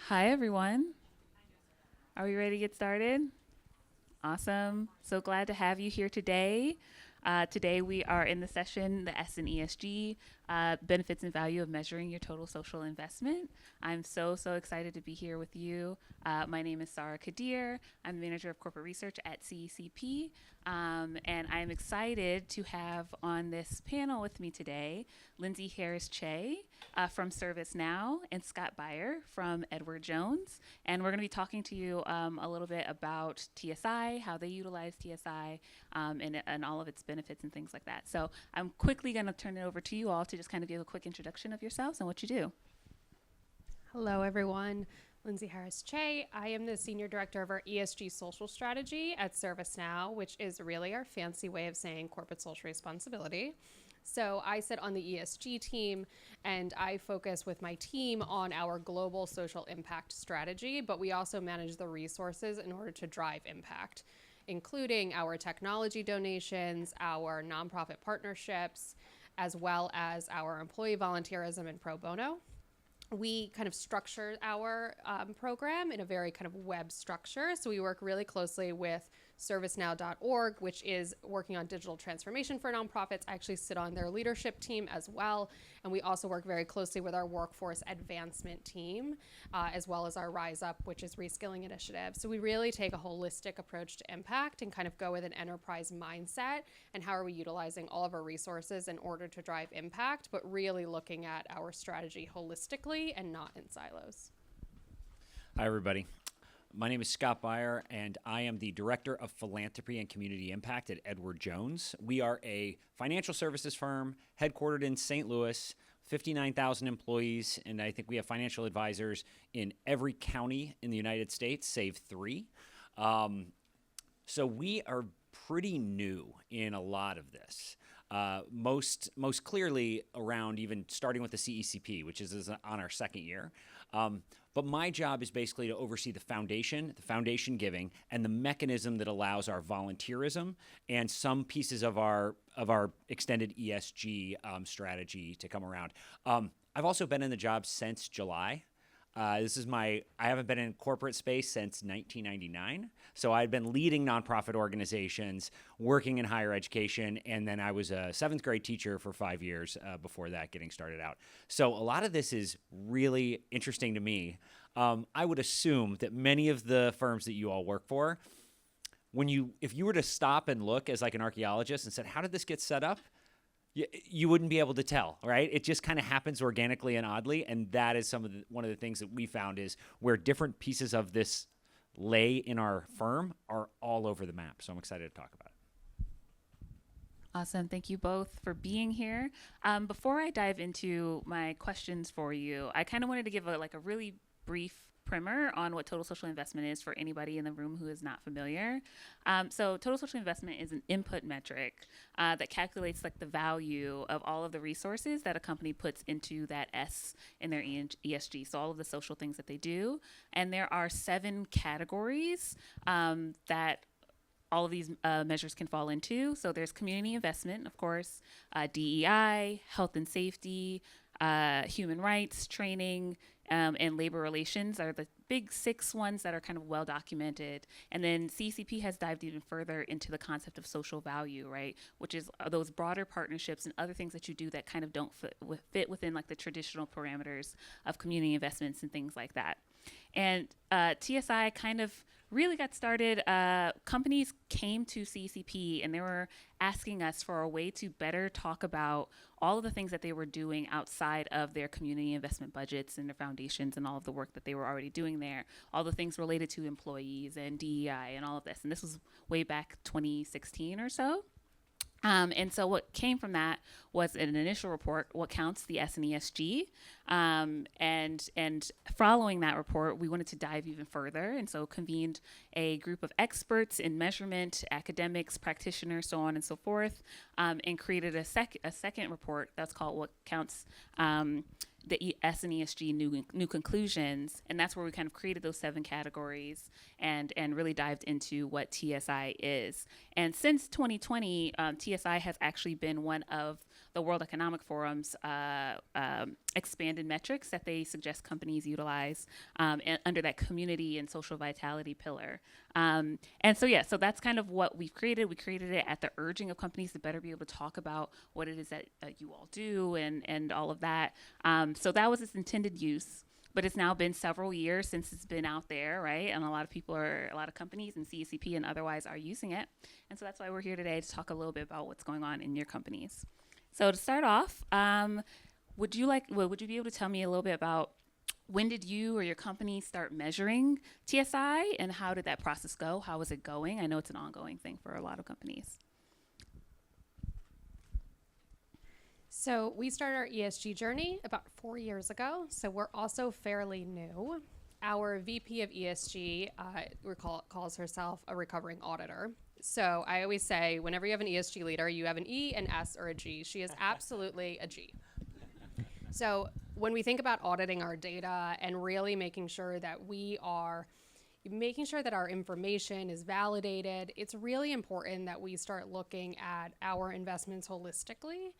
Hi, everyone. Are we ready to get started? Awesome. So glad to have you here today. Today we are in the session, the S and ESG, benefits and value of measuring your total social investment. I'm so excited to be here with you. My name is Saara Kaudeyr. I'm the manager of corporate research at CECP. And I'm excited to have on this panel with me today, Lyndsay Harris-Che from ServiceNow and Scott Baier from Edward Jones. And we're going to be talking to you a little bit about TSI, how they utilize TSI, and all of its benefits and things like that. So I'm quickly going to turn it over to you all to just kind of give a quick introduction of yourselves and what you do. Hello, everyone. Lyndsay Harris-Che. I am the Senior Director of our ESG Social Strategy at ServiceNow, which is really our fancy way of saying corporate social responsibility. So I sit on the ESG team, and I focus with my team on our global social impact strategy, but we also manage the resources in order to drive impact, including our technology donations, our nonprofit partnerships, as well as our employee volunteerism and pro bono. We kind of structure our program in a very kind of web structure. So we work really closely with ServiceNow.org, which is working on digital transformation for nonprofits. I actually sit on their leadership team as well. And we also work very closely with our workforce advancement team, as well as our Rise Up, which is reskilling initiative. So we really take a holistic approach to impact and kind of go with an enterprise mindset and how are we utilizing all of our resources in order to drive impact, but really looking at our strategy holistically and not in silos. Hi, everybody. My name is Scott Baier, and I am the Director of Philanthropy and Community Impact at Edward Jones. We are a financial services firm headquartered in St. Louis, 59,000 employees, and I think we have financial advisors in every county in the United States, save 3. So we are pretty new in a lot of this. Most clearly around even starting with the CECP, which is on our second year. But my job is basically to oversee the foundation giving, and the mechanism that allows our volunteerism and some pieces of our extended ESG strategy to come around. I've also been in the job since July. I haven't been in corporate space since 1999. So I've been leading nonprofit organizations, working in higher education, and then I was a 7th grade teacher for 5 years before that, getting started out. So a lot of this is really interesting to me. I would assume that many of the firms that you all work for, if you were to stop and look as like an archaeologist and said, how did this get set up? You wouldn't be able to tell, right? It just kind of happens organically and oddly, and that is one of the things that we found is where different pieces of this lay in our firm are all over the map. So I'm excited to talk about it. Awesome. Thank you both for being here. Before I dive into my questions for you, I kind of wanted to give a really brief primer on what total social investment is for anybody in the room who is not familiar. So total social investment is an input metric that calculates the value of all of the resources that a company puts into that S in their ESG. So all of the social things that they do. And there are 7 categories that all of these measures can fall into. So there's community investment, of course, DEI, health and safety, human rights, training, and labor relations are the big 6 ones that are kind of well documented. And then CCP has dived even further into the concept of social value, right? Which is those broader partnerships and other things that you do that kind of don't fit within the traditional parameters of community investments and things like that. And TSI kind of really got started. Companies came to CCP and they were asking us for a way to better talk about all of the things that they were doing outside of their community investment budgets and their foundations and all of the work that they were already doing there, all the things related to employees and DEI and all of this. And this was way back 2016 or so. And so what came from that was an initial report, what counts the S and ESG. And following that report, we wanted to dive even further. And so convened a group of experts in measurement, academics, practitioners, so on and so forth, and created a second report that's called what counts the S and ESG new conclusions, and that's where we kind of created those 7 categories and really dived into what TSI is. And since 2020, TSI has actually been one of the World Economic Forum's expanded metrics that they suggest companies utilize under that community and social vitality pillar. And so that's kind of what we've created. We created it at the urging of companies to better be able to talk about what it is that you all do and all of that. So that was its intended use. But it's now been several years since it's been out there, right? And a lot of companies and CECP and otherwise are using it. And so that's why we're here today to talk a little bit about what's going on in your companies. So to start off, would you be able to tell me a little bit about when did you or your company start measuring TSI and how did that process go? How was it going? I know it's an ongoing thing for a lot of companies. So we started our ESG journey about 4 years ago. So we're also fairly new. Our VP of ESG calls herself a recovering auditor. So I always say, whenever you have an ESG leader, you have an E, an S, or a G. She is absolutely a G. So when we think about auditing our data and really making sure that our information is validated, it's really important that we start looking at our investments holistically.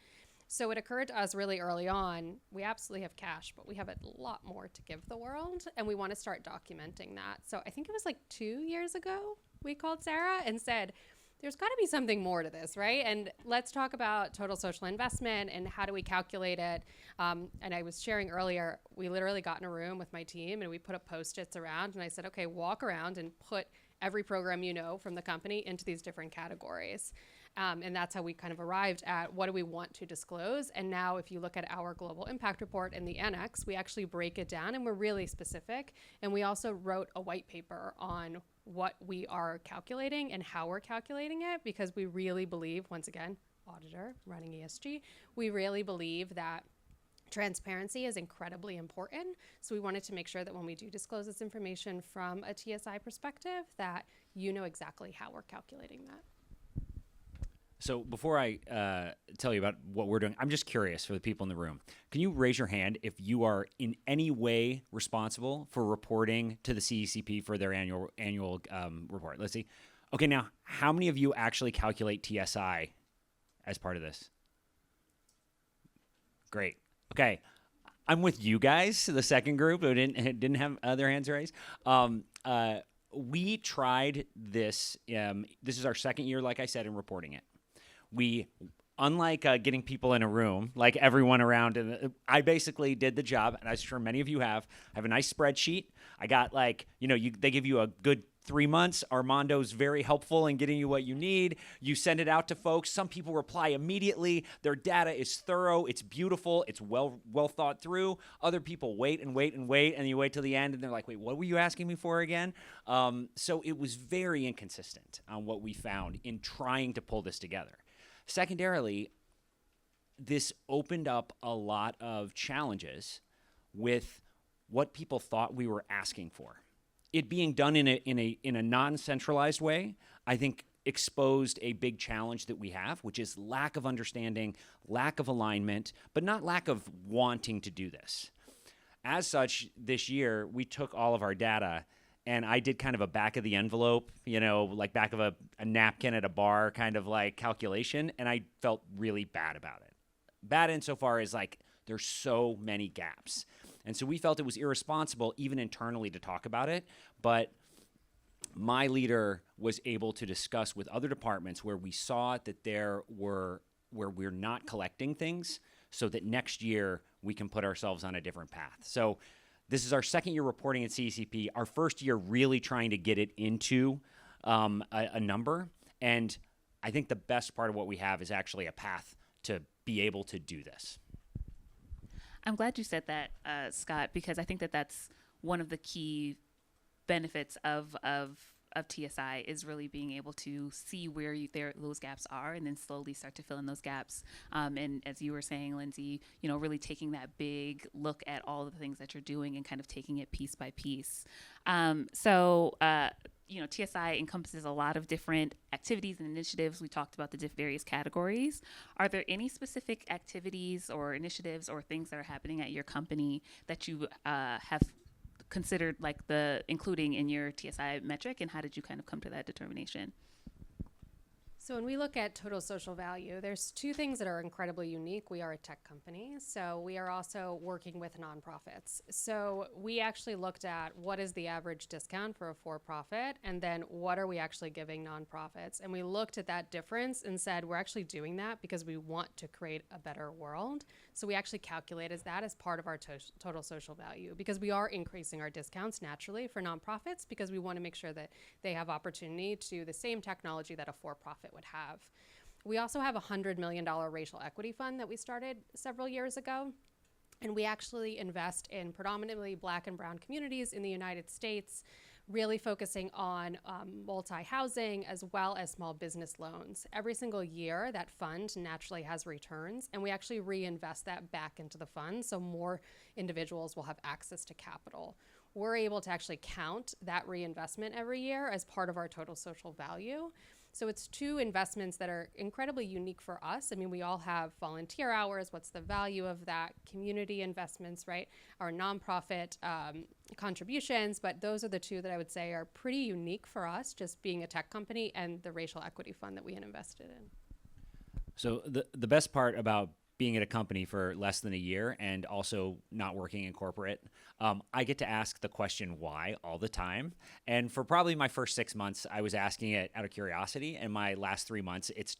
So it occurred to us really early on, we absolutely have cash, but we have a lot more to give the world, and we want to start documenting that. So I think it was like 2 years ago, we called Saara and said, there's got to be something more to this, right? And let's talk about total social investment and how do we calculate it. And I was sharing earlier, we literally got in a room with my team and we put up Post-its around, and I said, okay, walk around and put every program you know from the company into these different categories. And that's how we kind of arrived at what do we want to disclose. And now if you look at our global impact report in the annex, we actually break it down and we're really specific. And we also wrote a white paper on what we are calculating and how we're calculating it, because we really believe, once again, auditor running ESG, we really believe that transparency is incredibly important. So we wanted to make sure that when we do disclose this information from a TSI perspective, that you know exactly how we're calculating that. So before I tell you about what we're doing, I'm just curious for the people in the room. Can you raise your hand if you are in any way responsible for reporting to the CECP for their annual report? Let's see. Okay, now, how many of you actually calculate TSI as part of this? Great. Okay, I'm with you guys, the second group who didn't have other hands raised. We tried this. This is our second year, like I said, in reporting it. We, unlike getting people in a room, like everyone around, and I basically did the job, and I'm sure many of you have. I have a nice spreadsheet. I got they give you a good 3 months. Armando's very helpful in getting you what you need. You send it out to folks. Some people reply immediately. Their data is thorough. It's beautiful. It's well thought through. Other people wait and wait and wait, and you wait till the end, and they're like, wait, what were you asking me for again? So it was very inconsistent on what we found in trying to pull this together. Secondarily, this opened up a lot of challenges with what people thought we were asking for. It being done in a non-centralized way, I think exposed a big challenge that we have, which is lack of understanding, lack of alignment, but not lack of wanting to do this. As such, this year, we took all of our data and I did kind of a back of the envelope, like back of a napkin at a bar kind of like calculation, and I felt really bad about it. Bad insofar as like there's so many gaps. And so we felt it was irresponsible even internally to talk about it, but my leader was able to discuss with other departments where we saw that where we're not collecting things so that next year we can put ourselves on a different path. So this is our second year reporting at CECP, our first year really trying to get it into a number. And I think the best part of what we have is actually a path to be able to do this. I'm glad you said that, Scott, because I think that that's one of the key benefits of TSI is really being able to see where those gaps are and then slowly start to fill in those gaps. And as you were saying, Lyndsay, really taking that big look at all the things that you're doing and kind of taking it piece by piece. TSI encompasses a lot of different activities and initiatives. We talked about the various categories. Are there any specific activities or initiatives or things that are happening at your company that you have considered including in your TSI metric, and how did you kind of come to that determination? So when we look at total social value, there's two things that are incredibly unique. We are a tech company, so we are also working with nonprofits. So we actually looked at what is the average discount for a for-profit, and then what are we actually giving nonprofits? And we looked at that difference and said, we're actually doing that because we want to create a better world. So we actually calculated that as part of our total social value, because we are increasing our discounts naturally for nonprofits because we want to make sure that they have opportunity to the same technology that a for-profit would have. We also have a $100 million racial equity fund that we started several years ago. And we actually invest in predominantly Black and brown communities in the United States, really focusing on multi-housing as well as small business loans. Every single year, that fund naturally has returns, and we actually reinvest that back into the fund so more individuals will have access to capital. We're able to actually count that reinvestment every year as part of our total social value. So it's two investments that are incredibly unique for us. I mean, we all have volunteer hours. What's the value of that? Community investments, right? Our nonprofit contributions, but those are the two that I would say are pretty unique for us, just being a tech company and the racial equity fund that we had invested in. So the best part about being at a company for less than a year and also not working in corporate, I get to ask the question why all the time. And for probably my first 6 months, I was asking it out of curiosity. And my last 3 months, it's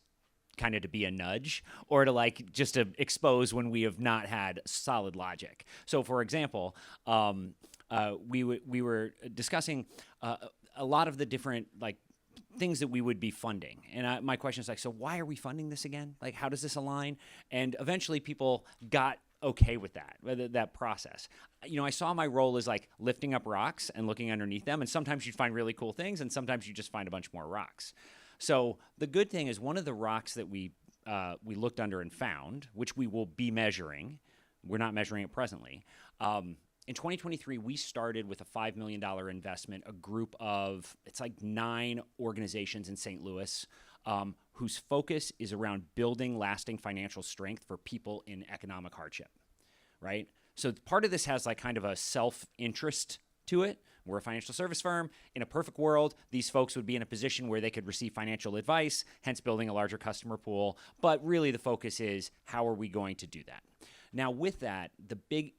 kind of to be a nudge or to like just to expose when we have not had solid logic. So for example, we were discussing a lot of the different like things that we would be funding. And my question is like, so why are we funding this again? Like, how does this align? And eventually people got okay with that process. You know, I saw my role as like lifting up rocks and looking underneath them. And sometimes you'd find really cool things and sometimes you just find a bunch more rocks. So the good thing is one of the rocks that we looked under and found, which we will be measuring, we're not measuring it presently, in 2023, we started with a $5 million investment, a group of, it's like 9 organizations in St. Louis whose focus is around building lasting financial strength for people in economic hardship, right? So part of this has like kind of a self-interest to it. We're a financial service firm. In a perfect world, these folks would be in a position where they could receive financial advice, hence building a larger customer pool. But really the focus is how are we going to do that? Now, with that,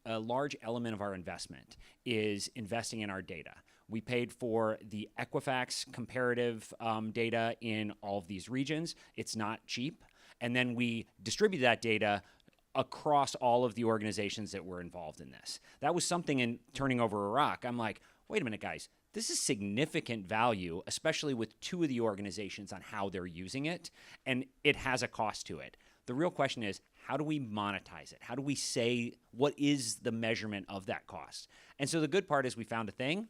a large element of our investment is investing in our data. We paid for the Equifax comparative data in all of these regions. It's not cheap. And then we distribute that data across all of the organizations that were involved in this. That was something in turning over a rock. I'm like, wait a minute, guys. This is significant value, especially with 2 of the organizations on how they're using it, and it has a cost to it. The real question is, how do we monetize it? How do we say what is the measurement of that cost? And so the good part is we found a thing.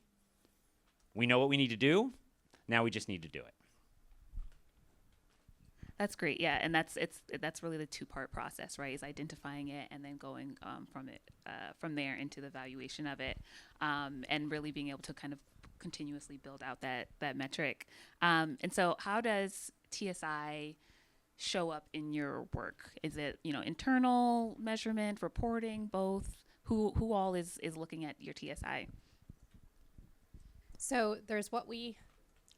We know what we need to do. Now we just need to do it. That's great. Yeah, and that's really the 2-part process, right? Is identifying it and then going from there into the valuation of it, and really being able to kind of continuously build out that metric. And so, how does TSI show up in your work? Is it internal measurement, reporting, both? Who all is looking at your TSI? So there's what we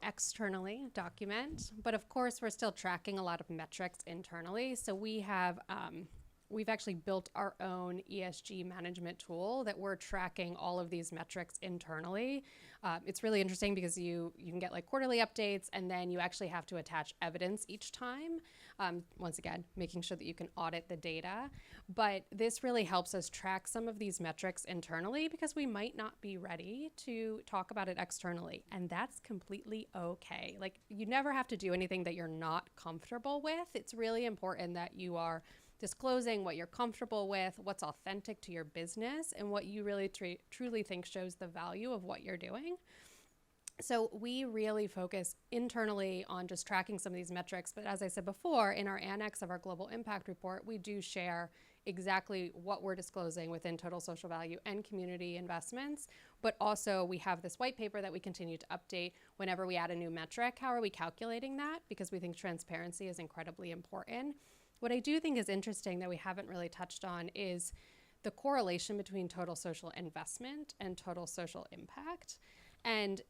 externally document, but of course we're still tracking a lot of metrics internally. So we have we've actually built our own ESG management tool that we're tracking all of these metrics internally. It's really interesting because you can get like quarterly updates, and then you actually have to attach evidence each time. Once again, making sure that you can audit the data. But this really helps us track some of these metrics internally because we might not be ready to talk about it externally. And that's completely okay. Like, you never have to do anything that you're not comfortable with. It's really important that you are disclosing what you're comfortable with, what's authentic to your business, and what you really truly think shows the value of what you're doing. So we really focus internally on just tracking some of these metrics. But as I said before, in our annex of our global impact report, we do share exactly what we're disclosing within total social value and community investments. But also we have this white paper that we continue to update whenever we add a new metric. How are we calculating that? Because we think transparency is incredibly important. What I do think is interesting that we haven't really touched on is the correlation between total social investment and total social impact. And,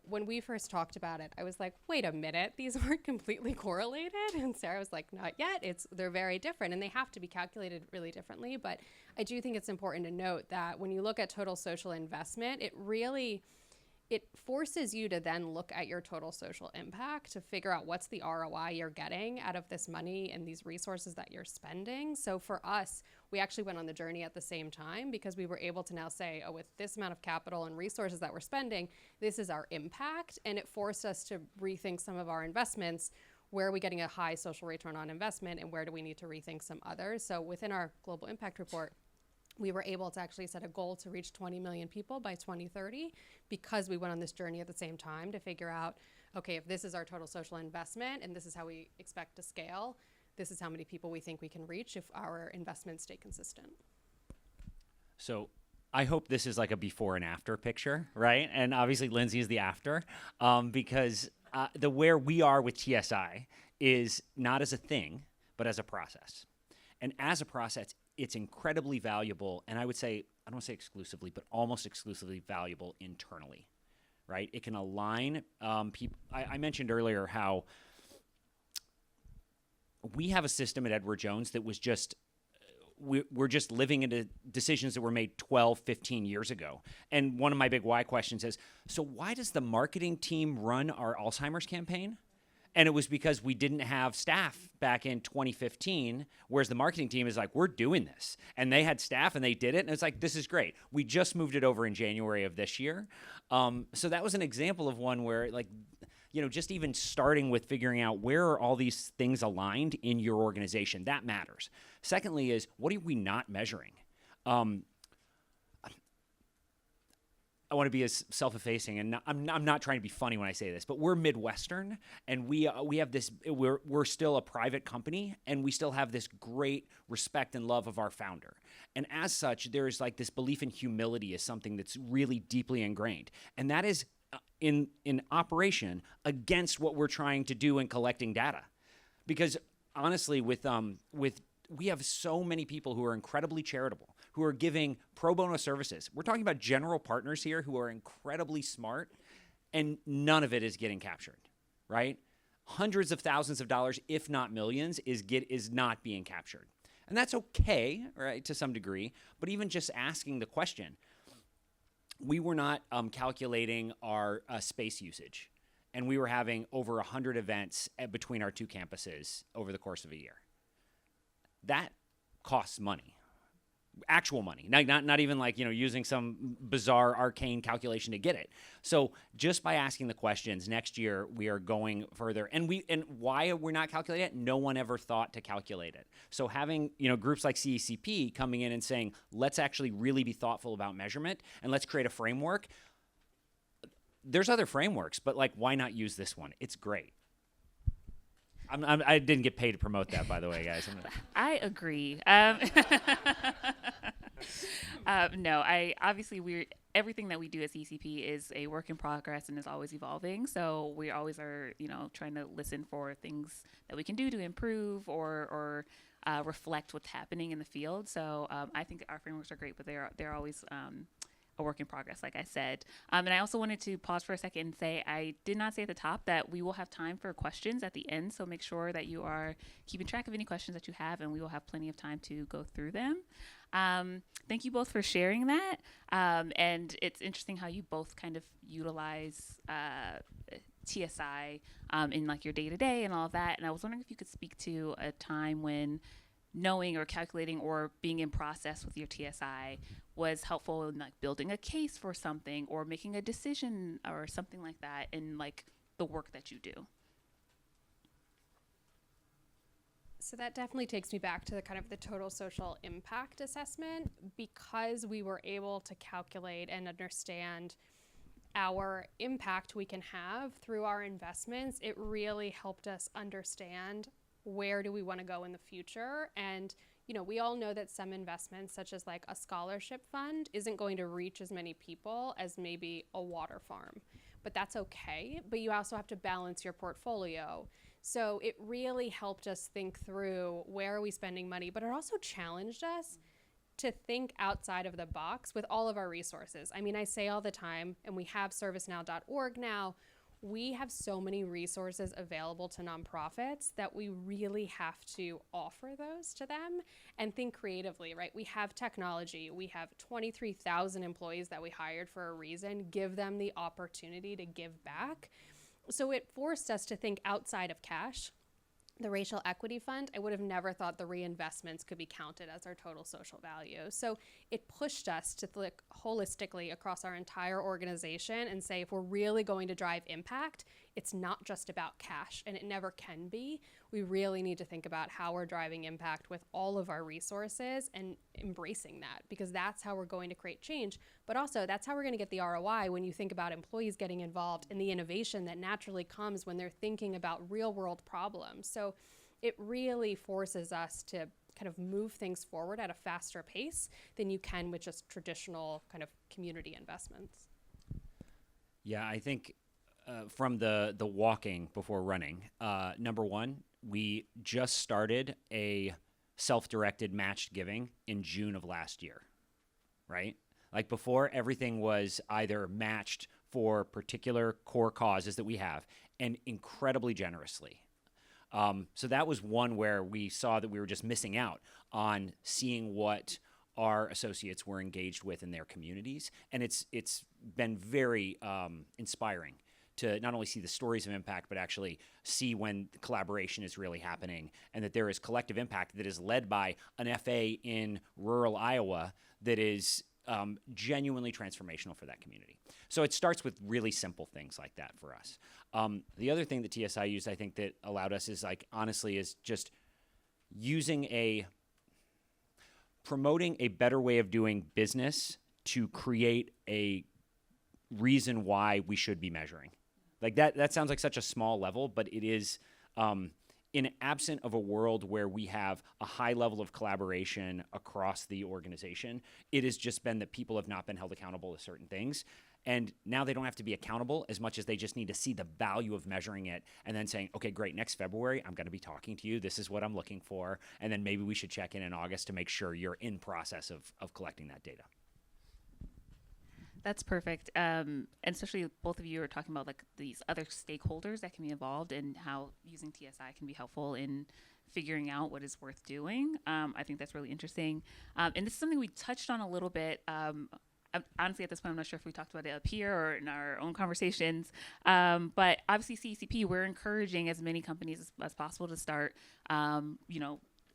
when we first talked about it, I was like, wait a minute, these aren't completely correlated. And Sarah was like, not yet. They're very different and they have to be calculated really differently. But I do think it's important to note that when you look at total social investment, it forces you to then look at your total social impact to figure out what's the ROI you're getting out of this money and these resources that you're spending. So for us, we actually went on the journey at the same time because we were able to now say, oh, with this amount of capital and resources that we're spending, this is our impact. And it forced us to rethink some of our investments. Where are we getting a high social return on investment and where do we need to rethink some others? So within our global impact report, we were able to actually set a goal to reach 20 million people by 2030 because we went on this journey at the same time to figure out, okay, if this is our total social investment and this is how we expect to scale, this is how many people we think we can reach if our investments stay consistent. So I hope this is like a before and after picture, right? And obviously Lyndsay is the after, because where we are with TSI is not as a thing, but as a process. And as a process, it's incredibly valuable, and I would say, I don't want to say exclusively, but almost exclusively valuable internally, right? It can align people. I mentioned earlier how we have a system at Edward Jones that was just, we're just living into decisions that were made 12, 15 years ago. And one of my big why questions is, so why does the marketing team run our Alzheimer's campaign? And it was because we didn't have staff back in 2015, whereas the marketing team is like, we're doing this. And they had staff and they did it. And it's like, this is great. We just moved it over in January of this year. So that was an example of one where, like, just even starting with figuring out where are all these things aligned in your organization, that matters. Secondly is, what are we not measuring? I want to be as self-effacing, and I'm not trying to be funny when I say this, but we're Midwestern, and we have this. We're still a private company, and we still have this great respect and love of our founder. And as such, there's like this belief in humility is something that's really deeply ingrained, and that is in operation against what we're trying to do in collecting data, because honestly, with we have so many people who are incredibly charitable, who are giving pro bono services. We're talking about general partners here who are incredibly smart, and none of it is getting captured, right? Hundreds of thousands of dollars, if not millions, is not being captured. And that's okay, right, to some degree, but even just asking the question, we were not calculating our space usage, and we were having over 100 events between our two campuses over the course of a year. That costs money. Actual money, not even like, using some bizarre arcane calculation to get it. So just by asking the questions, next year we are going further. And why we're not calculating it, no one ever thought to calculate it. So having, groups like CECP coming in and saying, let's actually really be thoughtful about measurement and let's create a framework. There's other frameworks, but like, why not use this one? It's great. I didn't get paid to promote that, by the way, guys. I agree. No, everything that we do at CCP is a work in progress and is always evolving. So we always are, trying to listen for things that we can do to improve or reflect what's happening in the field. So I think our frameworks are great, but they're always a work in progress, like I said. And I also wanted to pause for a second and say, I did not say at the top that we will have time for questions at the end. So make sure that you are keeping track of any questions that you have, and we will have plenty of time to go through them. Thank you both for sharing that. And it's interesting how you both kind of utilize TSI in like your day-to-day and all of that. And I was wondering if you could speak to a time when knowing or calculating or being in process with your TSI was helpful in like building a case for something or making a decision or something like that in like the work that you do. So that definitely takes me back to the kind of the total social impact assessment, because we were able to calculate and understand our impact we can have through our investments. It really helped us understand where do we want to go in the future. And, we all know that some investments, such as like a scholarship fund, isn't going to reach as many people as maybe a water farm, but that's okay. But you also have to balance your portfolio. So it really helped us think through where are we spending money, but it also challenged us to think outside of the box with all of our resources. I mean, I say all the time, and we have ServiceNow.org now, we have so many resources available to nonprofits that we really have to offer those to them and think creatively, right? We have technology. We have 23,000 employees that we hired for a reason. Give them the opportunity to give back. So it forced us to think outside of cash. The Racial Equity Fund, I would have never thought the reinvestments could be counted as our total social value. So it pushed us to look holistically across our entire organization and say, if we're really going to drive impact, it's not just about cash, and it never can be. We really need to think about how we're driving impact with all of our resources and embracing that, because that's how we're going to create change. But also, that's how we're going to get the ROI when you think about employees getting involved in the innovation that naturally comes when they're thinking about real world problems. So it really forces us to kind of move things forward at a faster pace than you can with just traditional kind of community investments. Yeah, I think from the walking before running, number one, we just started a self-directed matched giving in June of last year, right? Like before, everything was either matched for particular core causes that we have and incredibly generously. So that was one where we saw that we were just missing out on seeing what our associates were engaged with in their communities. And it's been very inspiring to not only see the stories of impact, but actually see when collaboration is really happening and that there is collective impact that is led by an FA in rural Iowa that is genuinely transformational for that community. So it starts with really simple things like that for us. The other thing that TSI used, I think, that allowed us is honestly is just promoting a better way of doing business to create a reason why we should be measuring. Like that sounds like such a small level, but it is in absent of a world where we have a high level of collaboration across the organization, it has just been that people have not been held accountable to certain things. And now they don't have to be accountable as much as they just need to see the value of measuring it and then saying, okay, great, next February, I'm going to be talking to you. This is what I'm looking for. And then maybe we should check in August to make sure you're in process of collecting that data. That's perfect. And especially both of you are talking about like these other stakeholders that can be involved and how using TSI can be helpful in figuring out what is worth doing. I think that's really interesting. And this is something we touched on a little bit. Honestly, at this point, I'm not sure if we talked about it up here or in our own conversations. But obviously, CECP, we're encouraging as many companies as possible to start,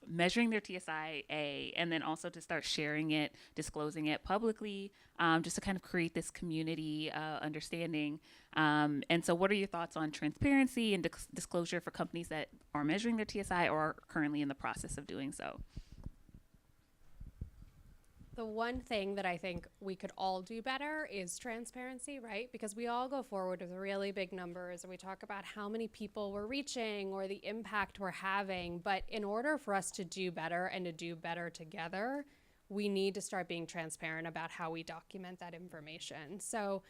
measuring their TSI-A, and then also to start sharing it, disclosing it publicly, just to kind of create this community understanding. And so what are your thoughts on transparency and disclosure for companies that are measuring their TSI or are currently in the process of doing so? The one thing that I think we could all do better is transparency, right? Because we all go forward with really big numbers and we talk about how many people we're reaching or the impact we're having. But in order for us to do better and to do better together, we need to start being transparent about how we document that information. So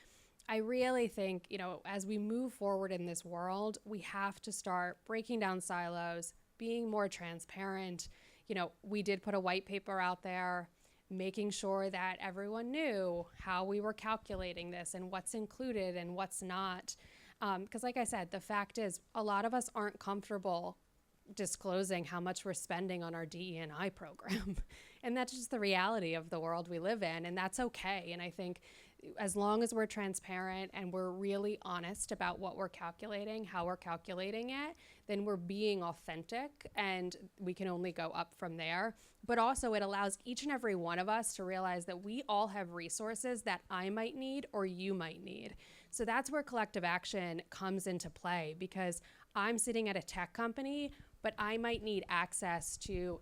I really think, as we move forward in this world, we have to start breaking down silos, being more transparent. We did put a white paper out there, making sure that everyone knew how we were calculating this and what's included and what's not. Because like I said, the fact is a lot of us aren't comfortable disclosing how much we're spending on our DE&I program. And that's just the reality of the world we live in, and that's okay. And I think as long as we're transparent and we're really honest about what we're calculating, how we're calculating it, then we're being authentic and we can only go up from there. But also it allows each and every one of us to realize that we all have resources that I might need or you might need. So that's where collective action comes into play, because I'm sitting at a tech company, but I might need access to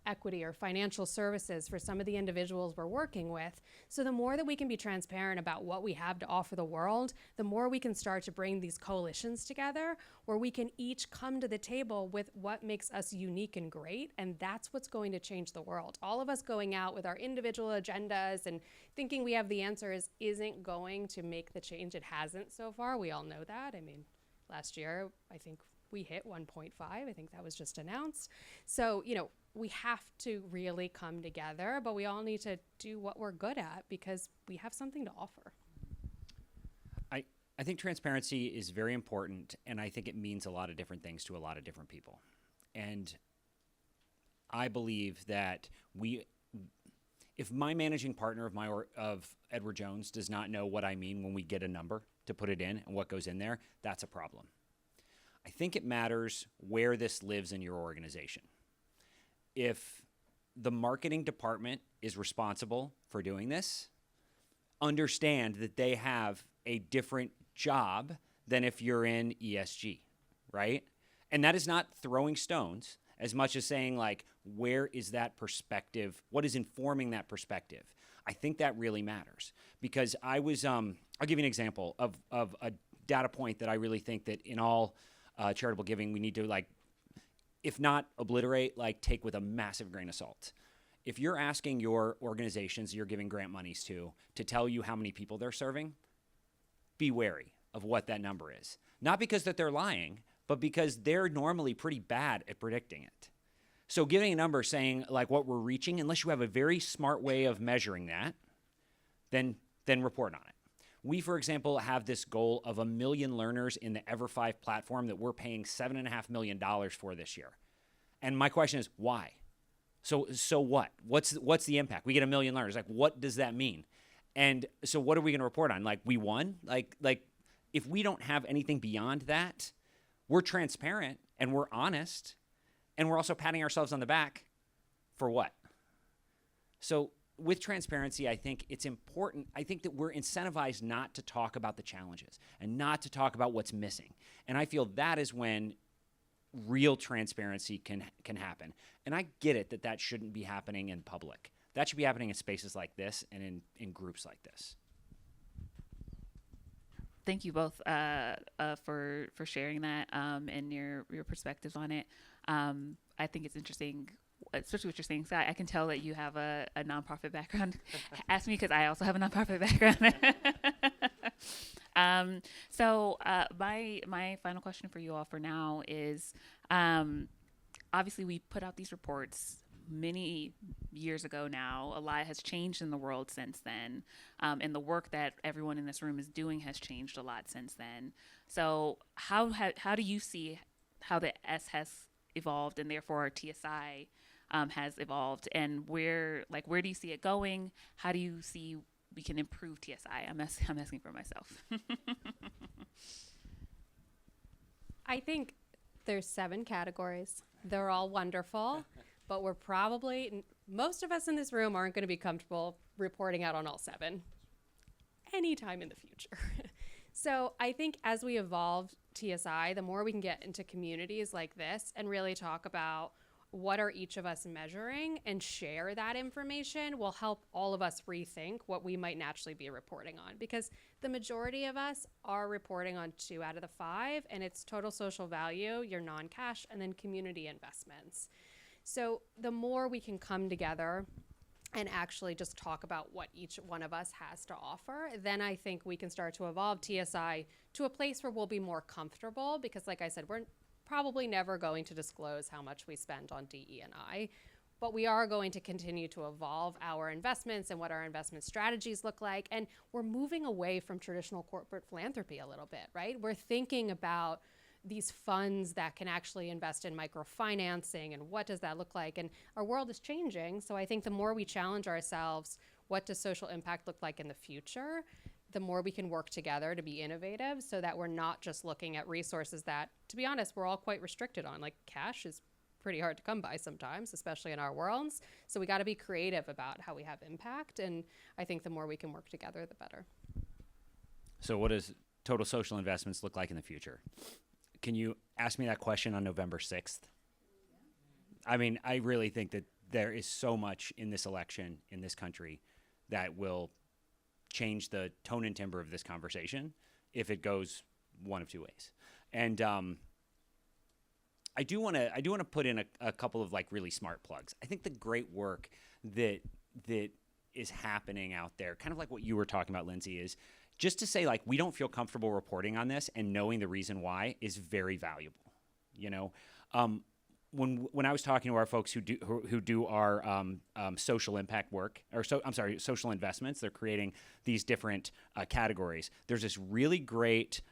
equity or financial services for some of the individuals we're working with. So the more that we can be transparent about what we have to offer the world, the more we can start to bring these coalitions together where we can each come to the table with what makes us unique and great. And that's what's going to change the world. All of us going out with our individual agendas and thinking we have the answers isn't going to make the change. It hasn't so far. We all know that. I mean, last year, I think we hit 1.5. I think that was just announced. So, we have to really come together, but we all need to do what we're good at because we have something to offer. I think transparency is very important, and I think it means a lot of different things to a lot of different people. And I believe that if my managing partner of Edward Jones does not know what I mean when we get a number to put it in and what goes in there, that's a problem. I think it matters where this lives in your organization. If the marketing department is responsible for doing this, understand that they have a different job than if you're in ESG, right? And that is not throwing stones as much as saying, like, where is that perspective? What is informing that perspective? I think that really matters because I'll give you an example of a data point that I really think that in all charitable giving, we need to, like, if not obliterate, like, take with a massive grain of salt. If you're asking your organizations you're giving grant monies to tell you how many people they're serving, be wary of what that number is. Not because that they're lying, but because they're normally pretty bad at predicting it. So giving a number saying, like, what we're reaching, unless you have a very smart way of measuring that, then report on it. We, for example, have this goal of 1 million learners in the Ever5 platform that we're paying $7.5 million for this year. And my question is, why? So what? What's the impact? We get 1 million learners. Like, what does that mean? And so what are we going to report on? Like, we won? Like if we don't have anything beyond that, we're transparent and we're honest, and we're also patting ourselves on the back for what? So with transparency, I think it's important. I think that we're incentivized not to talk about the challenges and not to talk about what's missing. And I feel that is when real transparency can happen. And I get it that shouldn't be happening in public. That should be happening in spaces like this and in groups like this. Thank you both for sharing that and your perspectives on it. I think it's interesting, especially what you're saying, Scott. I can tell that you have a nonprofit background. Ask me because I also have a nonprofit background. So my final question for you all for now is, obviously we put out these reports many years ago now. A lot has changed in the world since then. And the work that everyone in this room is doing has changed a lot since then. So how do you see how the S has evolved and therefore our TSI has evolved, and where do you see it going? How do you see we can improve TSI? I'm asking for myself. I think there's 7 categories. They're all wonderful, but most of us in this room aren't going to be comfortable reporting out on all 7 anytime in the future. So I think as we evolve TSI, the more we can get into communities like this and really talk about what are each of us measuring and share that information will help all of us rethink what we might naturally be reporting on, because the majority of us are reporting on 2 out of the 5, and it's total social value, your non-cash, and then community investments. So the more we can come together and actually just talk about what each one of us has to offer, then I think we can start to evolve TSI to a place where we'll be more comfortable, because like I said, we're probably never going to disclose how much we spend on DE&I, but we are going to continue to evolve our investments and what our investment strategies look like. And we're moving away from traditional corporate philanthropy a little bit, right? We're thinking about these funds that can actually invest in microfinancing and what does that look like? And our world is changing. So I think the more we challenge ourselves, what does social impact look like in the future, the more we can work together to be innovative so that we're not just looking at resources that, to be honest, we're all quite restricted on. Like, cash is pretty hard to come by sometimes, especially in our worlds. So we got to be creative about how we have impact. And I think the more we can work together, the better. So what does total social investments look like in the future? Can you ask me that question on November 6th? I mean, I really think that there is so much in this election in this country that will change the tone and timbre of this conversation if it goes one of 2 ways. And I do want to put in a couple of like really smart plugs. I think the great work that is happening out there, kind of like what you were talking about, Lyndsay, is just to say, like, we don't feel comfortable reporting on this, and knowing the reason why is very valuable. You know, when I was talking to our folks who do our social impact work, social investments, they're creating these different categories. There's this really great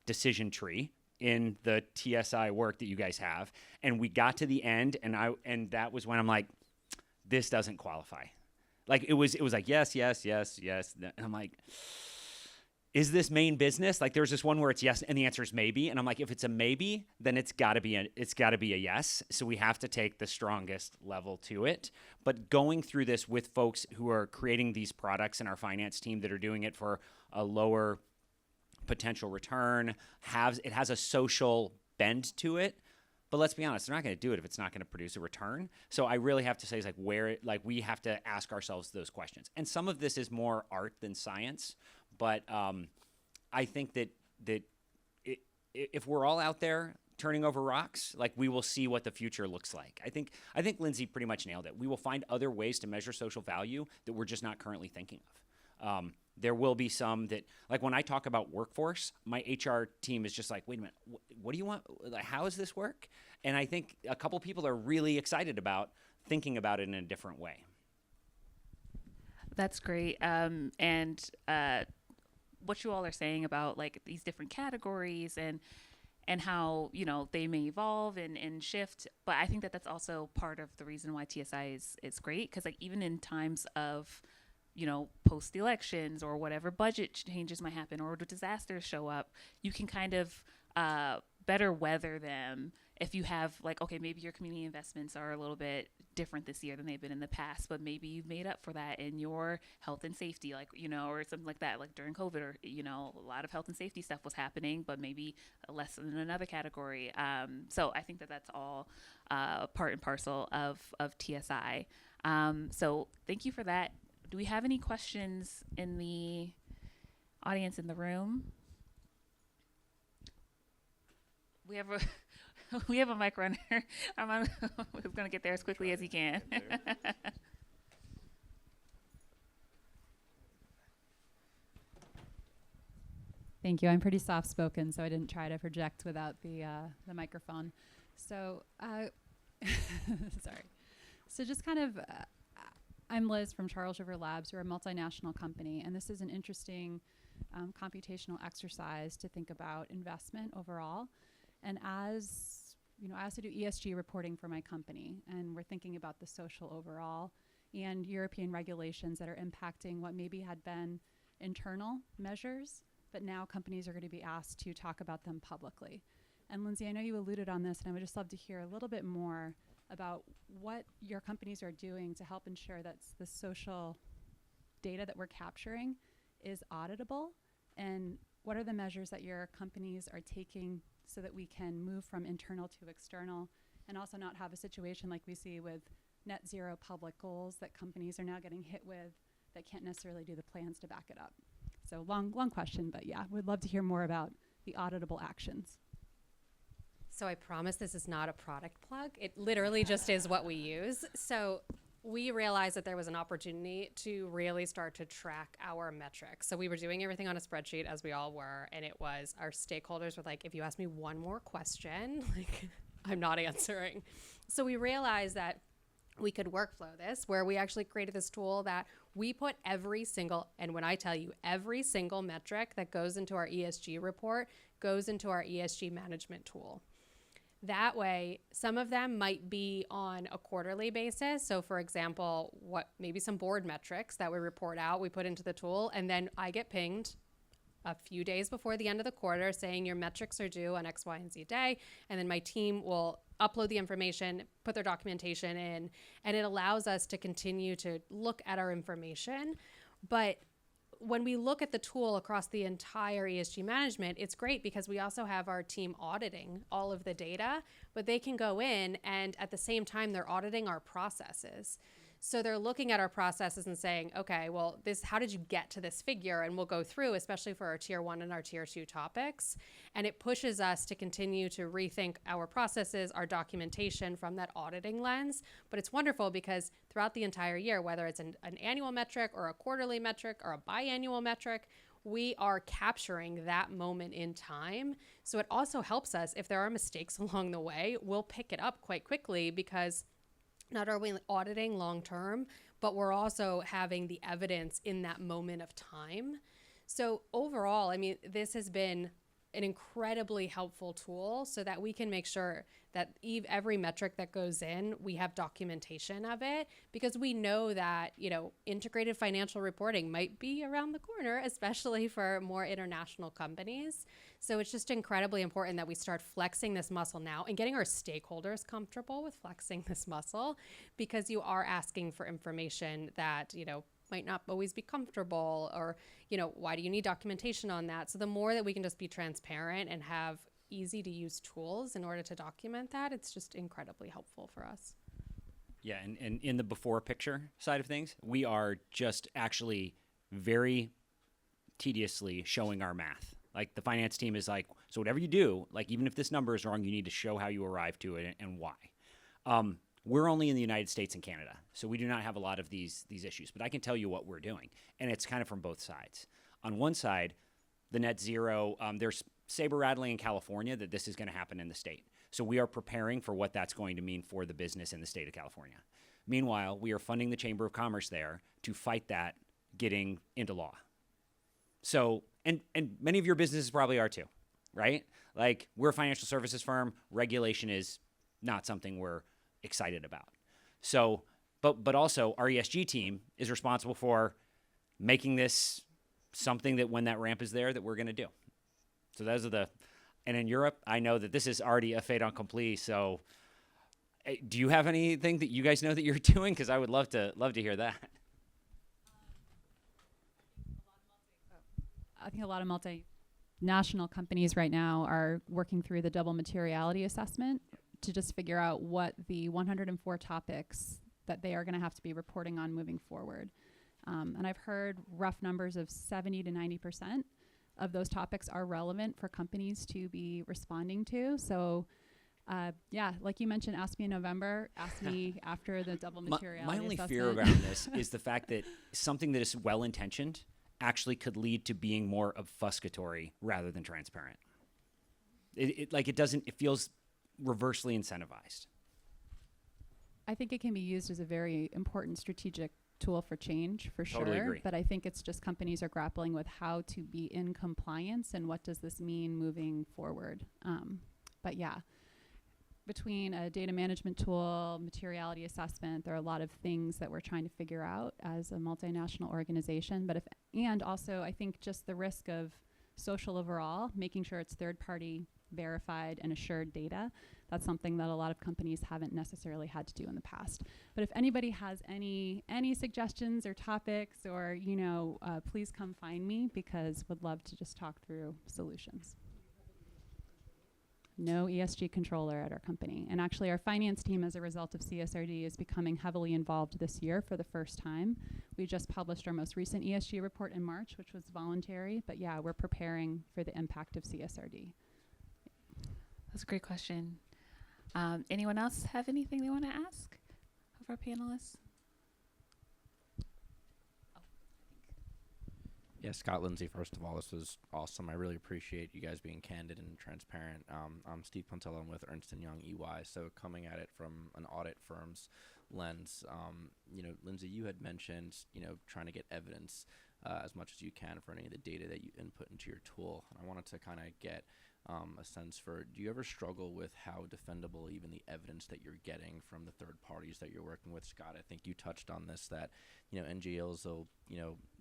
decision tree in the TSI work that you guys have, and we got to the end, and that was when I'm like, this doesn't qualify. Like it was like yes, yes, yes, yes, and I'm like, is this main business? Like there's this one where it's yes and the answer is maybe. And I'm like, if it's a maybe, then it's gotta be a yes. So we have to take the strongest level to it. But going through this with folks who are creating these products in our finance team that are doing it for a lower potential return, it has a social bend to it. But let's be honest, they're not going to do it if it's not going to produce a return. So I really have to say is we have to ask ourselves those questions. And some of this is more art than science. But I think that if we're all out there turning over rocks, like we will see what the future looks like. I think Lyndsay pretty much nailed it. We will find other ways to measure social value that we're just not currently thinking of. There will be some that, like when I talk about workforce, my HR team is just like, wait a minute, what do you want? Like, how does this work? And I think a couple people are really excited about thinking about it in a different way. That's great. What you all are saying about like these different categories and how, they may evolve and shift. But I think that that's also part of the reason why TSI is great. Because like even in times of, post elections or whatever budget changes might happen or disasters show up, you can kind of better weather them if you have like, okay, maybe your community investments are a little bit different this year than they've been in the past, but maybe you've made up for that in your health and safety, like, or something like that, like during COVID or, a lot of health and safety stuff was happening, but maybe less in another category. So I think that that's all part and parcel of TSI. So thank you for that. Do we have any questions in the audience in the room? We have a mic runner. I'm going to get there as quickly as he can. Thank you. I'm pretty soft-spoken, so I didn't try to project without the microphone. So, sorry. So just kind of, I'm Liz from Charles River Labs. We're a multinational company, and this is an interesting computational exercise to think about investment overall. And as I also do ESG reporting for my company, and we're thinking about the social overall and European regulations that are impacting what maybe had been internal measures, but now companies are going to be asked to talk about them publicly. And Lyndsay, I know you alluded on this, and I would just love to hear a little bit more about what your companies are doing to help ensure that the social data that we're capturing is auditable, and what are the measures that your companies are taking so that we can move from internal to external and also not have a situation like we see with net zero public goals that companies are now getting hit with that can't necessarily do the plans to back it up. So long question, but yeah, we'd love to hear more about the auditable actions. So I promise this is not a product plug. It literally just is what we use. So we realized that there was an opportunity to really start to track our metrics. So we were doing everything on a spreadsheet, as we all were, and it was our stakeholders were like, if you ask me one more question, like I'm not answering. So we realized that we could workflow this, where we actually created this tool that we put every single, and when I tell you every single metric that goes into our ESG report goes into our ESG management tool. That way, some of them might be on a quarterly basis. So for example, maybe some board metrics that we report out, we put into the tool, and then I get pinged a few days before the end of the quarter saying your metrics are due on X, Y, and Z day. And then my team will upload the information, put their documentation in, and it allows us to continue to look at our information. But when we look at the tool across the entire ESG management, it's great because we also have our team auditing all of the data, but they can go in and at the same time they're auditing our processes. So they're looking at our processes and saying, okay, well, how did you get to this figure? And we'll go through, especially for our tier 1 and our tier 2 topics. And it pushes us to continue to rethink our processes, our documentation from that auditing lens. But it's wonderful because throughout the entire year, whether it's an annual metric or a quarterly metric or a biannual metric, we are capturing that moment in time. So it also helps us if there are mistakes along the way, we'll pick it up quite quickly because not are we auditing long term, but we're also having the evidence in that moment of time. So overall, I mean, this has been an incredibly helpful tool so that we can make sure that every metric that goes in, we have documentation of it, because we know that, you know, integrated financial reporting might be around the corner, especially for more international companies. So it's just incredibly important that we start flexing this muscle now and getting our stakeholders comfortable with flexing this muscle, because you are asking for information that, you know, might not always be comfortable, or, you know, why do you need documentation on that? So the more that we can just be transparent and have easy to use tools in order to document that, it's just incredibly helpful for us. Yeah, and in the before picture side of things, we are just actually very tediously showing our math. Like the finance team is like, so whatever you do, like even if this number is wrong, you need to show how you arrived to it and why. We're only in the United States and Canada, so we do not have a lot of these issues. But I can tell you what we're doing, and it's kind of from both sides. On one side, the net zero, there's saber rattling in California that this is going to happen in the state. So we are preparing for what that's going to mean for the business in the state of California. Meanwhile, we are funding the Chamber of Commerce there to fight that getting into law. So, and many of your businesses probably are too, right? Like we're a financial services firm. Regulation is not something we're excited about. So, but also our ESG team is responsible for making this something that when that ramp is there that we're going to do. So those are and in Europe, I know that this is already a fait accompli. So do you have anything that you guys know that you're doing? Because I would love to hear that. I think a lot of multinational companies right now are working through the double materiality assessment to just figure out what the 104 topics that they are going to have to be reporting on moving forward. And I've heard rough numbers of 70 to 90% of those topics are relevant for companies to be responding to. So yeah, like you mentioned, ask me in November, ask me after the double materiality My only assessment. fear around this is the fact that something that is well-intentioned actually could lead to being more obfuscatory rather than transparent. It feels reversely incentivized. I think it can be used as a very important strategic tool for change, for Totally sure. agree. But I think it's just companies are grappling with how to be in compliance and what does this mean moving forward. But yeah, between a data management tool, materiality assessment, there are a lot of things that we're trying to figure out as a multinational organization. And also I think just the risk of social overall, making sure it's third-party verified and assured data. That's something that a lot of companies haven't necessarily had to do in the past. But if anybody has any suggestions or topics, or please come find me, because would love to just talk through solutions. No ESG controller at our company. And actually our finance team, as a result of CSRD, is becoming heavily involved this year for the first time. We just published our most recent ESG report in March, which was voluntary. But yeah, we're preparing for the impact of CSRD. That's a great question. Anyone else have anything they want to ask of our panelists? Yeah, Scott, Lyndsay, first of all, this was awesome. I really appreciate you guys being candid and transparent. I'm Steve Pontello. I'm with Ernst & Young EY. So coming at it from an audit firm's lens, Lyndsay, you had mentioned, trying to get evidence as much as you can for any of the data that you input into your tool. And I wanted to kind of get a sense for, do you ever struggle with how defendable even the evidence that you're getting from the third parties that you're working with? Scott, I think you touched on this, that NGOs will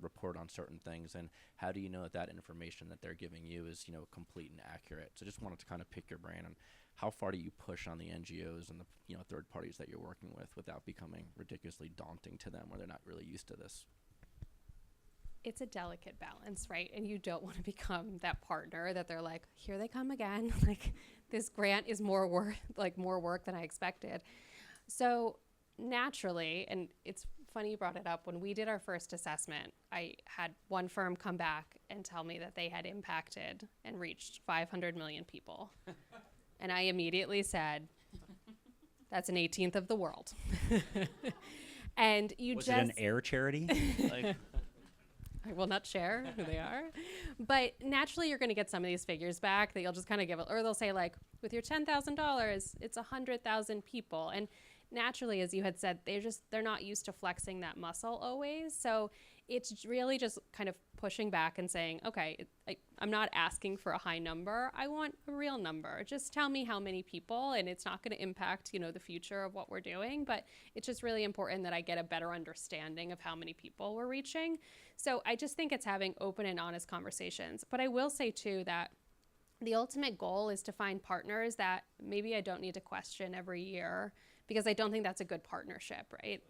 report on certain things, and how do you know that information that they're giving you is complete and accurate? So just wanted to kind of pick your brain on how far do you push on the NGOs and the third parties that you're working with without becoming ridiculously daunting to them, where they're not really used to this? It's a delicate balance, right? And you don't want to become that partner that they're like, here they come again. Like, this grant is more work than I expected. So naturally, and it's funny you brought it up, when we did our first assessment, I had one firm come back and tell me that they had impacted and reached 500 million people. And I immediately said, that's an 18th of the world. And Was it an air charity? I will not share who they are. But naturally, you're going to get some of these figures back that you'll just kind of give it, or they'll say like, with your $10,000, it's 100,000 people. And naturally, as you had said, they're not used to flexing that muscle always. So it's really just kind of pushing back and saying, okay, I'm not asking for a high number. I want a real number. Just tell me how many people, and it's not going to impact, the future of what we're doing, but it's just really important that I get a better understanding of how many people we're reaching. So I just think it's having open and honest conversations. But I will say too that the ultimate goal is to find partners that maybe I don't need to question every year, because I don't think that's a good partnership, right?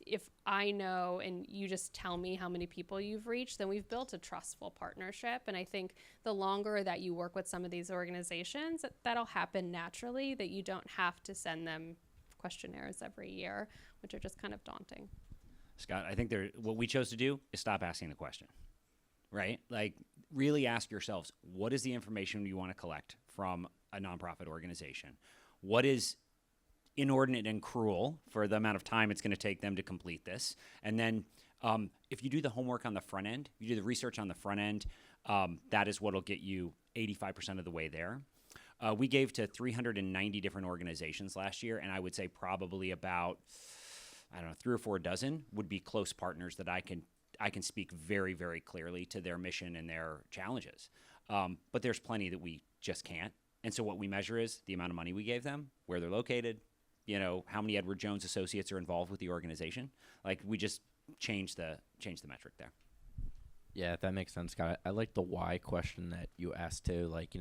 If I know and you just tell me how many people you've reached, then we've built a trustful partnership. And I think the longer that you work with some of these organizations, that'll happen naturally, that you don't have to send them questionnaires every year, which are just kind of daunting. Scott, I think what we chose to do is stop asking the question, right? Like, really ask yourselves, what is the information you want to collect from a nonprofit organization? What is inordinate and cruel for the amount of time it's going to take them to complete this? And then if you do the homework on the front end, you do the research on the front end, that is what will get you 85% of the way there. We gave to 390 different organizations last year, and I would say probably about, 3 or 4 dozen would be close partners that I can speak very, very clearly to their mission and their challenges. But there's plenty that we just can't. And so what we measure is the amount of money we gave them, where they're located, how many Edward Jones associates are involved with the organization. Like, we just change the metric there. Yeah, that makes sense, Scott. I like the why question that you asked too. Like,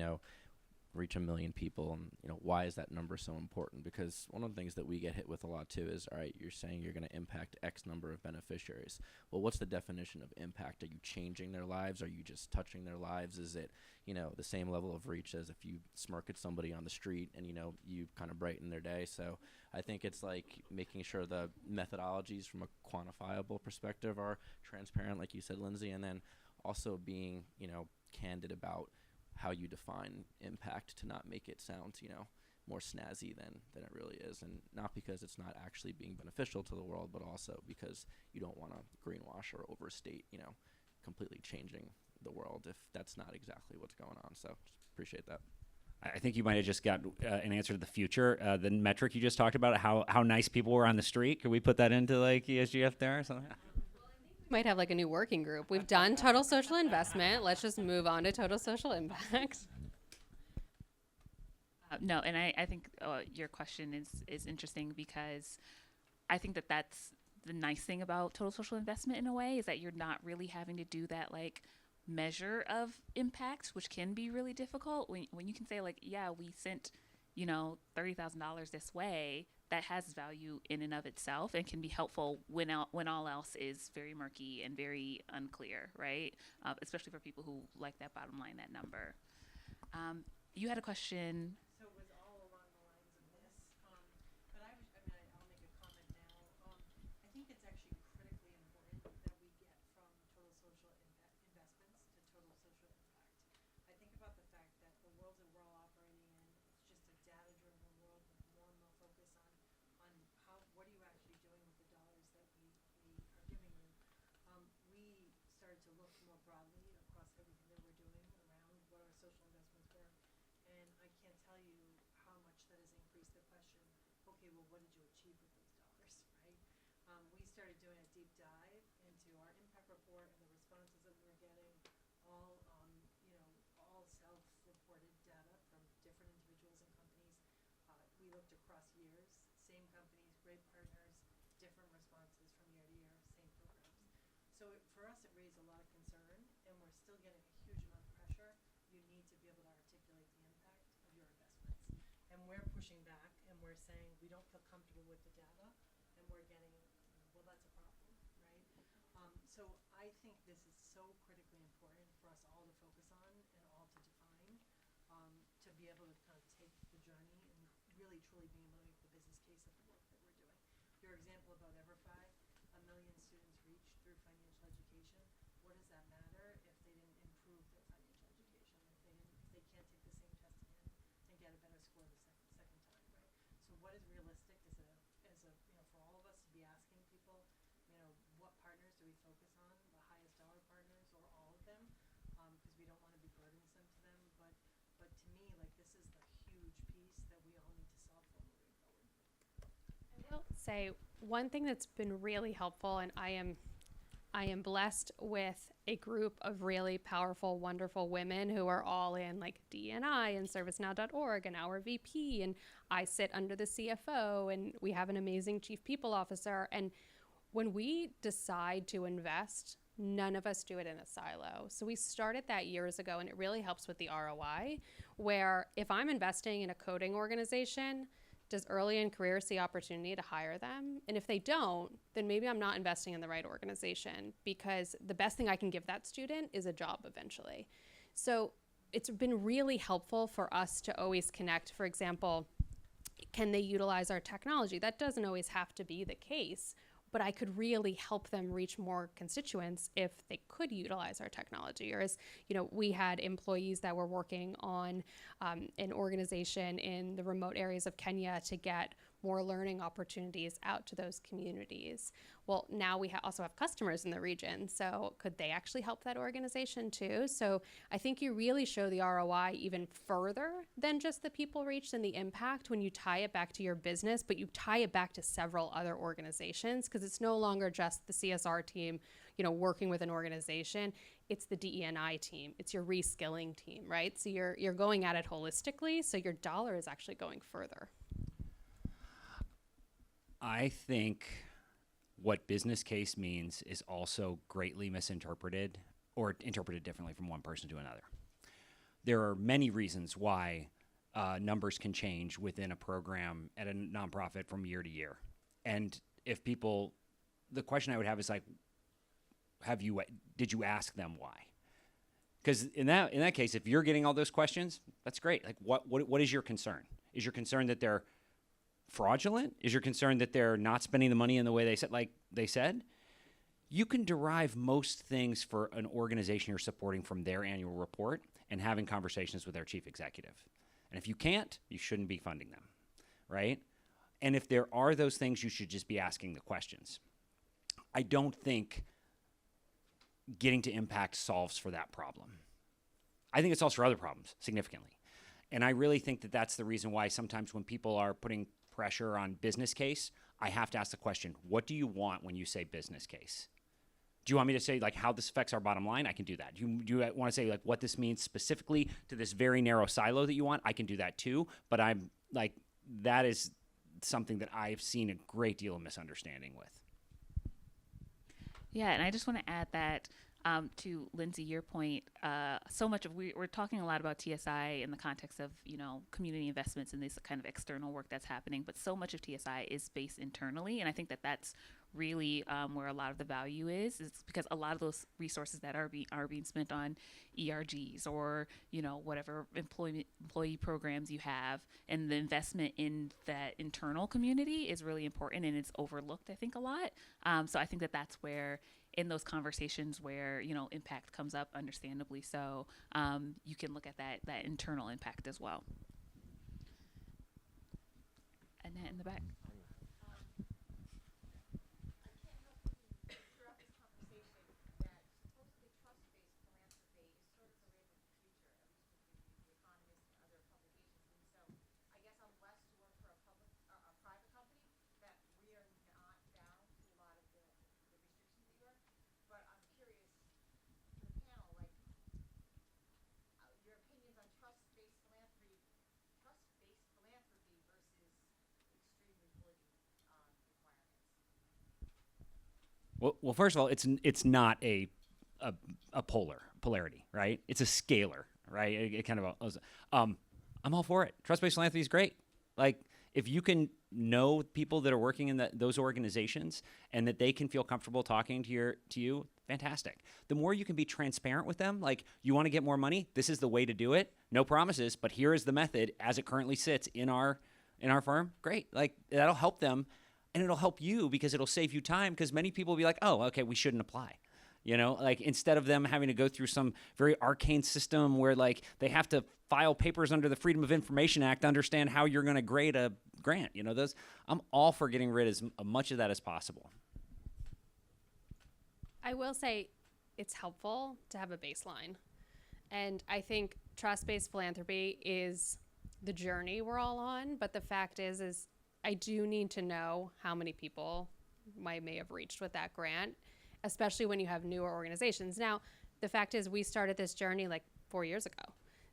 reach 1 million people, and why is that number so important? Because one of the things that we get hit with a lot too is, all right, you're saying you're going to impact X number of beneficiaries. Well, what's the definition of impact? Are you changing their lives? Are you just touching their lives? Is it the same level of reach as if you smirk at somebody on the street and you kind of brighten their day? So I think it's like making sure the methodologies from a quantifiable perspective are transparent, like you said, Lyndsay, and then also being candid about how you define impact to not make it sound, more snazzy than it really is. And not because it's not actually being beneficial to the world, but also because you don't want to greenwash or overstate, completely changing the world if that's not exactly what's going on. So just appreciate that. I think you might have just got an answer to the future. The metric you just talked about, how nice people were on the street. Could we put that into like ESGF there or something? Might have like a new working group. We've done total social investment. Let's just move on to total social impact. No, and I think your question is interesting, because I think that's the nice thing about total social investment in a way, is that you're not really having to do that like measure of impact, which can be really difficult when you can say like, yeah, we sent $30,000 this way. That has value in and of itself and can be helpful when all else is very murky and very unclear, right? Especially for people who like that bottom line, that number. You had a question. So it was all along the lines of this, but I'll make a comment now. I think it's actually critically important that we get from total social investments to total social impact. I think about the fact that the world that we're all operating in, it's just a data-driven world with more and more focus on what are you actually doing with the dollars that we are giving you. We started to look more broadly across everything that we're doing around what our social investments were. And I can't tell you how much that has increased the question, okay, well, what did you achieve with those dollars, right? We started doing a deep dive into our impact report and the responses that we were getting, all self-reported data from different individuals and companies. We looked across years, same companies, great partners, different responses from year to year, same programs. So for us, it raised a lot of concern, and we're still getting a huge amount of pressure. You need to be able to articulate the impact of your investments. And we're pushing back, and we're saying we don't feel comfortable with the data, and we're getting, well, that's a problem, right? So I think this is so critically important for us all to focus on and all to define, to be able to kind of take the journey and really truly being able to make the business case of the work that we're doing. Your example about EverFi, 1 million students reached through financial education. What does that matter if they didn't improve their financial education? If they can't take the same test again and get a better score the second time, right? So what is realistic as a for all of us to be asking people, what partners do we focus on? The highest dollar partners say one thing that's been really helpful, and I am blessed with a group of really powerful, wonderful women who are all in like D&I and ServiceNow.org and our VP, and I sit under the CFO, and we have an amazing chief people officer. And when we decide to invest, none of us do it in a silo. So we started that years ago, and it really helps with the ROI, where if I'm investing in a coding organization, does early in career see opportunity to hire them? And if they don't, then maybe I'm not investing in the right organization, because the best thing I can give that student is a job eventually. So it's been really helpful for us to always connect. For example, can they utilize our technology? That doesn't always have to be the case, but I could really help them reach more constituents if they could utilize our technology. Or as we had employees that were working on an organization in the remote areas of Kenya to get more learning opportunities out to those communities. Well, now we also have customers in the region, so could they actually help that organization too? So I think you really show the ROI even further than just the people reached and the impact when you tie it back to your business, but you tie it back to several other organizations, because it's no longer just the CSR team, working with an organization. It's the DE&I team. It's your reskilling team, right? So you're going at it holistically, so your dollar is actually going further. I think what business case means is also greatly misinterpreted or interpreted differently from one person to another. There are many reasons why numbers can change within a program at a nonprofit from year to year. And if people, the question I would have is like, did you ask them why? Because in that case, if you're getting all those questions, that's great. Like, what is your concern? Is your concern that they're fraudulent? Is your concern that they're not spending the money in the way they said? You can derive most things for an organization you're supporting from their annual report and having conversations with their chief executive. And if you can't, you shouldn't be funding them, right? And if there are those things, you should just be asking the questions. I don't think getting to impact solves for that problem. I think it solves for other problems significantly. And I really think that that's the reason why sometimes when people are putting pressure on business case, I have to ask the question, what do you want when you say business case? Do you want me to say like how this affects our bottom line? I can do that. Do you want to say like what this means specifically to this very narrow silo that you want? I can do that too. But I'm like, that is something that I've seen a great deal of misunderstanding with. Yeah, and I just want to add that to Lyndsay, your point, so much of we're talking a lot about TSI in the context of community investments and this kind of external work that's happening, but so much of TSI is based internally, and I think that that's really where a lot of the value is because a lot of those resources that are being spent on ERGs or whatever employee programs you have, and the investment in that internal community is really important, and it's overlooked, I think, a lot. So I think that that's where in those conversations where impact comes up, understandably so, you can look at that internal impact as well. Annette in the back. Well, first of all, it's not a polarity, right? It's a scalar, right? It kind of I'm all for it. Trust-based philanthropy is great. Like if you can know people that are working in those organizations and that they can feel comfortable talking to you, fantastic. The more you can be transparent with them, like you want to get more money, this is the way to do it. No promises, but here is the method as it currently sits in our firm. Great. Like that'll help them. And it'll help you because it'll save you time, because many people will be like, oh, okay, we shouldn't apply. Like instead of them having to go through some very arcane system where like they have to file papers under the Freedom of Information Act to understand how you're going to grade a grant. I'm all for getting rid of as much of that as possible. I will say it's helpful to have a baseline. And I think trust-based philanthropy is the journey we're all on. But the fact is I do need to know how many people I may have reached with that grant, especially when you have newer organizations. Now, the fact is we started this journey like 4 years ago.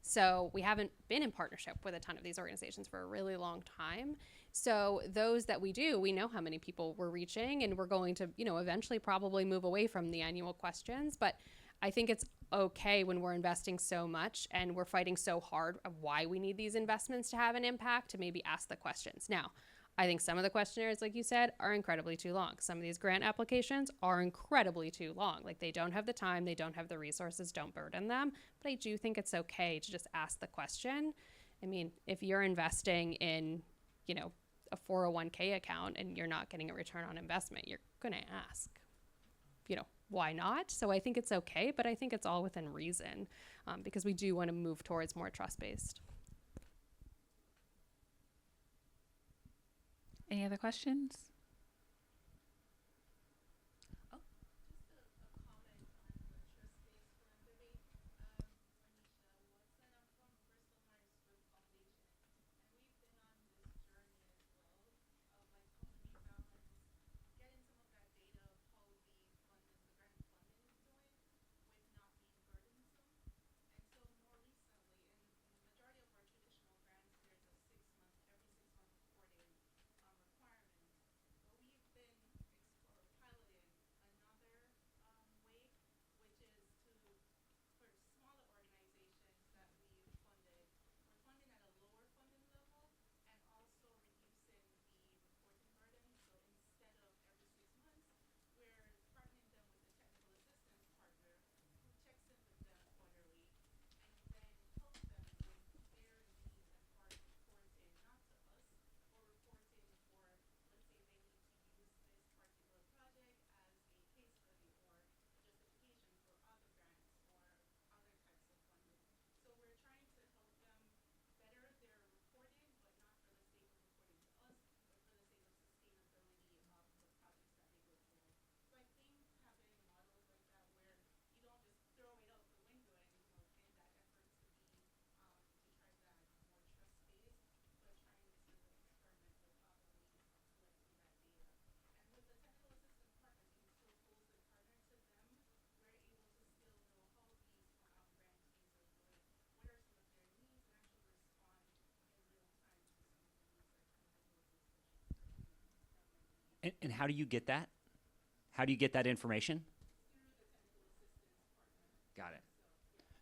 So we haven't been in partnership with a ton of these organizations for a really long time. So those that we do, we know how many people we're reaching, and we're going to, eventually probably move away from the annual questions. But I think it's okay when we're investing so much and we're fighting so hard of why we need these investments to have an impact to maybe ask the questions. Now, I think some of the questionnaires, like you said, are incredibly too long. Some of these grant applications are incredibly too long. Like they don't have the time, they don't have the resources, don't burden them. But I do think it's okay to just ask the question. I mean, if you're investing in, a 401k account and you're not getting a return on investment, you're going to ask, why not? So I think it's okay, but I think it's all within reason because we do want to move towards more trust-based. Any other questions? And how do you get that? How do you get that information? Got it.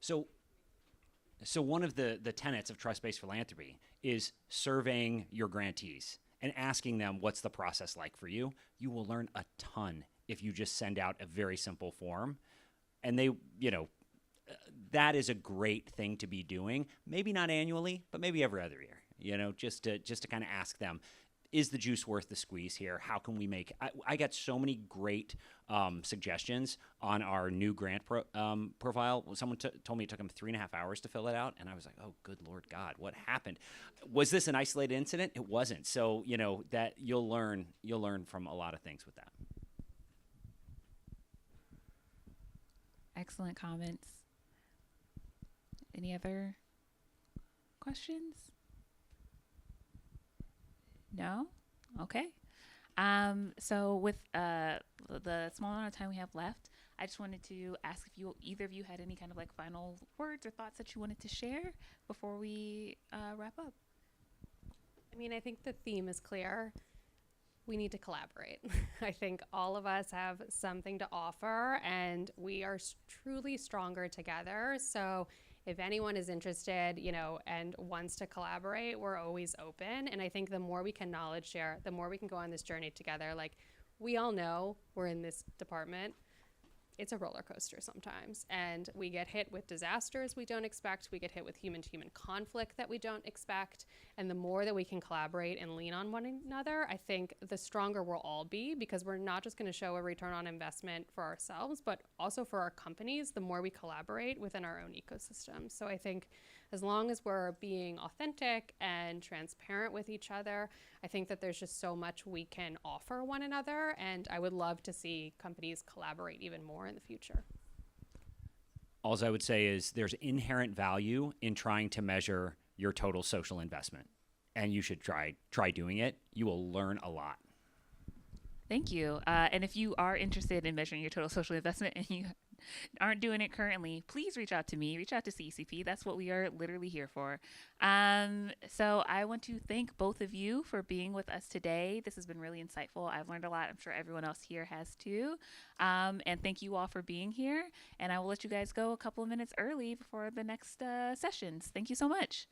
So one of the tenets of trust-based philanthropy is surveying your grantees and asking them what's the process like for you. You will learn a ton if you just send out a very simple form. And they, that is a great thing to be doing. Maybe not annually, but maybe every other year, just to kind of ask them, is the juice worth the squeeze here? How can we make? I got so many great suggestions on our new grant profile. Someone told me it took them 3.5 hours to fill it out, and I was like, "Oh, good Lord God, what happened? Was this an isolated incident? It wasn't." So that you'll learn from a lot of things with that. Excellent comments. Any other questions? No? Okay. So with the small amount of time we have left, I just wanted to ask if either of you had any kind of like final words or thoughts that you wanted to share before we wrap up. I mean, I think the theme is clear. We need to collaborate. I think all of us have something to offer, and we are truly stronger together. So if anyone is interested, and wants to collaborate, we're always open. And I think the more we can knowledge share, the more we can go on this journey together. Like, we all know we're in this department. It's a roller coaster sometimes. And we get hit with disasters we don't expect. We get hit with human-to-human conflict that we don't expect. And the more that we can collaborate and lean on one another, I think the stronger we'll all be, because we're not just going to show a return on investment for ourselves, but also for our companies, the more we collaborate within our own ecosystem. So I think as long as we're being authentic and transparent with each other, I think that there's just so much we can offer one another. And I would love to see companies collaborate even more in the future. All I would say is there's inherent value in trying to measure your total social investment. and you should try doing it. You will learn a lot. Thank you. And if you are interested in measuring your total social investment and you aren't doing it currently, please reach out to me, reach out to CECP. That's what we are literally here for. So I want to thank both of you for being with us today. This has been really insightful. I've learned a lot. I'm sure everyone else here has too. And thank you all for being here. And I will let you guys go a couple of minutes early before the next sessions. Thank you so much.